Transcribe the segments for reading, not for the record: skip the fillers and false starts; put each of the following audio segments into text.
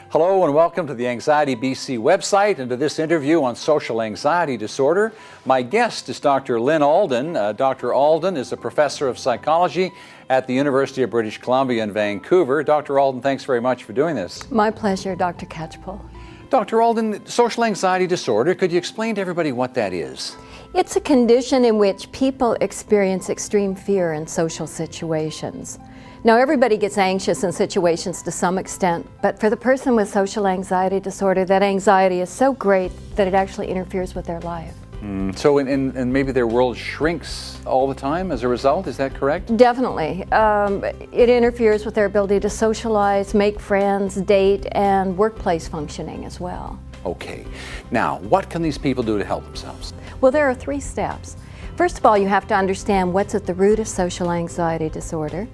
Hello and welcome to the Anxiety BC website and to this interview on social anxiety disorder. My guest is Dr. Lynn Alden. Dr. Alden is a professor of psychology at the University of British Columbia in Vancouver. Dr. Alden, thanks very much for doing this. My pleasure, Dr. Catchpole. Dr. Alden, social anxiety disorder, could you explain to everybody what that is? It's a condition in which people experience extreme fear in social situations. Now, everybody gets anxious in situations to some extent, but for the person with social anxiety disorder, that anxiety is so great that it actually interferes with their life. So maybe their world shrinks all the time as a result, is that correct? Definitely. It interferes with their ability to socialize, make friends, date, and workplace functioning as well. Okay. Now, what can these people do to help themselves? Well, there are 3 steps. First of all, you have to understand what's at the root of social anxiety disorder.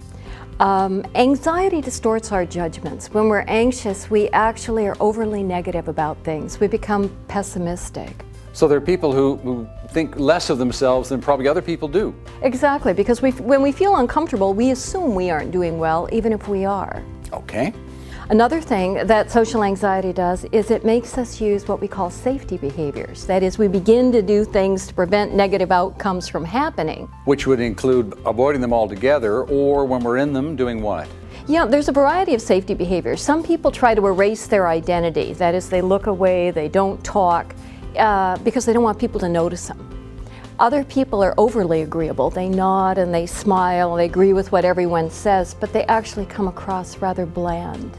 Anxiety distorts our judgments. When we're anxious, we actually are overly negative about things. We become pessimistic. So there are people who think less of themselves than probably other people do. Exactly, because when we feel uncomfortable, we assume we aren't doing well, even if we are. Okay. Another thing that social anxiety does is it makes us use what we call safety behaviors. That is, we begin to do things to prevent negative outcomes from happening. Which would include avoiding them altogether, or when we're in them, doing what? Yeah, there's a variety of safety behaviors. Some people try to erase their identity. That is, they look away, they don't talk, because they don't want people to notice them. Other people are overly agreeable. They nod and they smile, they agree with what everyone says, but they actually come across rather bland.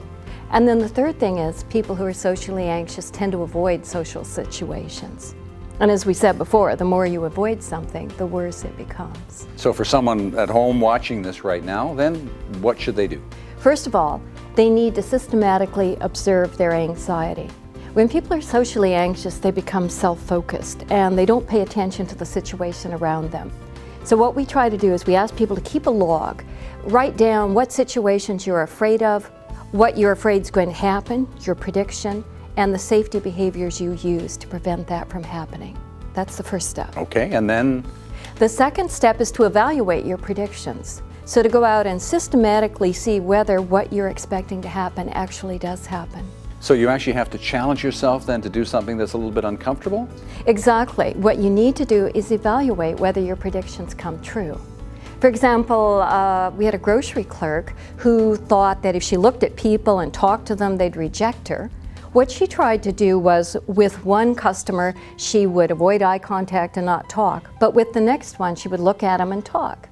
And then the third thing is people who are socially anxious tend to avoid social situations. And as we said before, the more you avoid something, the worse it becomes. So for someone at home watching this right now, then what should they do? First of all, they need to systematically observe their anxiety. When people are socially anxious, they become self-focused and they don't pay attention to the situation around them. So what we try to do is we ask people to keep a log, write down what situations you're afraid of, what you're afraid is going to happen, your prediction, and the safety behaviors you use to prevent that from happening. That's the first step. Okay, and then? The second step is to evaluate your predictions. So to go out and systematically see whether what you're expecting to happen actually does happen. So you actually have to challenge yourself then to do something that's a little bit uncomfortable? Exactly. What you need to do is evaluate whether your predictions come true. For example, we had a grocery clerk who thought that if she looked at people and talked to them, they'd reject her. What she tried to do was, with one customer, she would avoid eye contact and not talk, but with the next one, she would look at him and talk.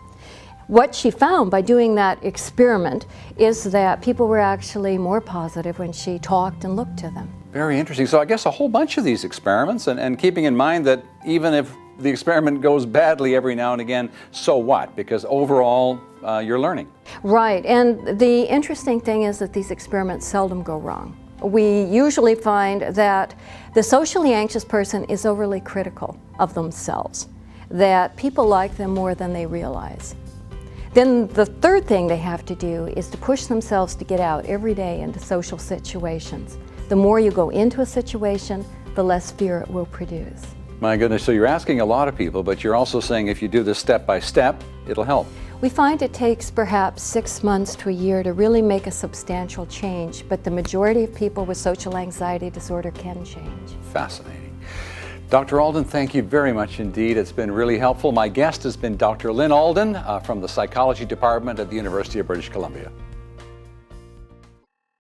What she found by doing that experiment is that people were actually more positive when she talked and looked to them. Very interesting. So I guess a whole bunch of these experiments, and keeping in mind that even if the experiment goes badly every now and again, so what? Because overall, you're learning. Right, and the interesting thing is that these experiments seldom go wrong. We usually find that the socially anxious person is overly critical of themselves, that people like them more than they realize. Then the third thing they have to do is to push themselves to get out every day into social situations. The more you go into a situation, the less fear it will produce. My goodness, so you're asking a lot of people, but you're also saying if you do this step by step, it'll help. We find it takes perhaps 6 months to a year to really make a substantial change, but the majority of people with social anxiety disorder can change. Fascinating. Dr. Alden, thank you very much indeed. It's been really helpful. My guest has been Dr. Lynn Alden from the Psychology Department at the University of British Columbia.